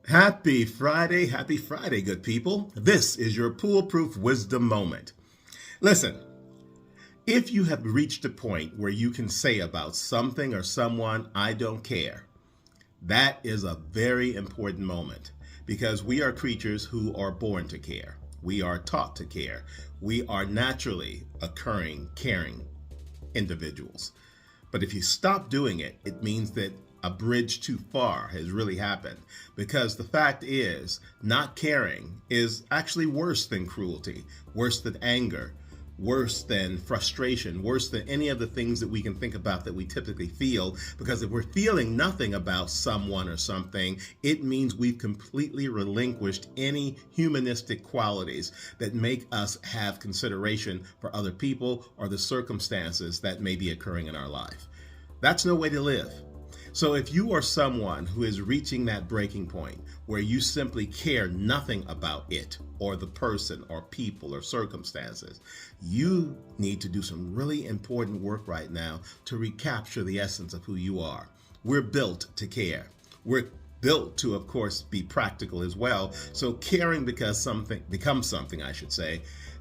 Happy Friday, good people. This is your Poolproof Wisdom Moment. Listen, if you have reached a point where you can say about something or someone, I don't care, that is a very important moment because we are creatures who are born to care. We are taught to care. We are naturally occurring, caring individuals. But if you stop doing it, it means that a bridge too far has really happened, because the fact is not caring is actually worse than cruelty, worse than anger, worse than frustration, worse than any of the things that we can think about that we typically feel. Because if we're feeling nothing about someone or something, it means we've completely relinquished any humanistic qualities that make us have consideration for other people or the circumstances that may be occurring in our life. That's no way to live. So if you are someone who is reaching that breaking point where you simply care nothing about it or the person or people or circumstances, you need to do some really important work right now to recapture the essence of who you are. We're built to care. We're built to, of course, be practical as well. So caring becomes something,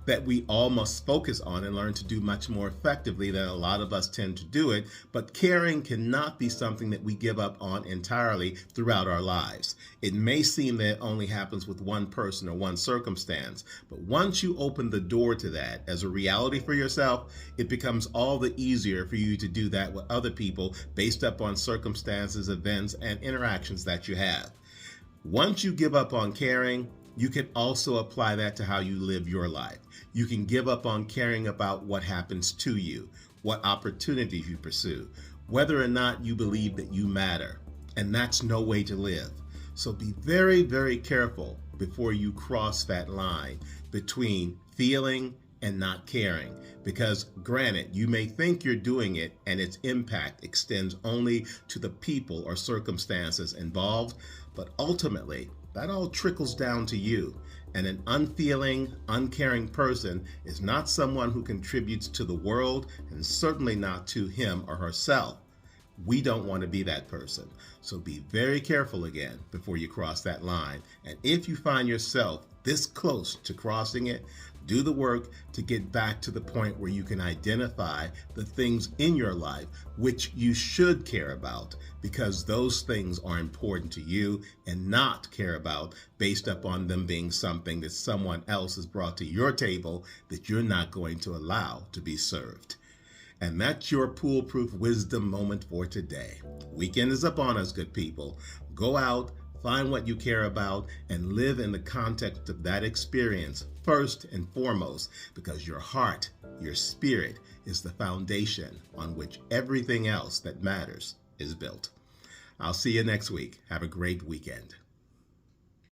that we all must focus on and learn to do much more effectively than a lot of us tend to do it. But caring cannot be something that we give up on entirely throughout our lives. It may seem that it only happens with one person or one circumstance, but once you open the door to that as a reality for yourself, it becomes all the easier for you to do that with other people based upon circumstances, events, and interactions that you have. Once you give up on caring, you can also apply that to how you live your life. You can give up on caring about what happens to you, what opportunities you pursue, whether or not you believe that you matter. And that's no way to live. So be very, very careful before you cross that line between feeling and not caring. Because granted, you may think you're doing it and its impact extends only to the people or circumstances involved, but ultimately, that all trickles down to you. And an unfeeling, uncaring person is not someone who contributes to the world, and certainly not to him or herself. We don't want to be that person. So be very careful again before you cross that line. And if you find yourself this close to crossing it, do the work to get back to the point where you can identify the things in your life which you should care about, because those things are important to you, and not care about based upon them being something that someone else has brought to your table that you're not going to allow to be served. And that's your Poolproof Wisdom Moment for today. Weekend is upon us, good people. Go out, find what you care about, and live in the context of that experience first and foremost, because your heart, your spirit, is the foundation on which everything else that matters is built. I'll see you next week. Have a great weekend.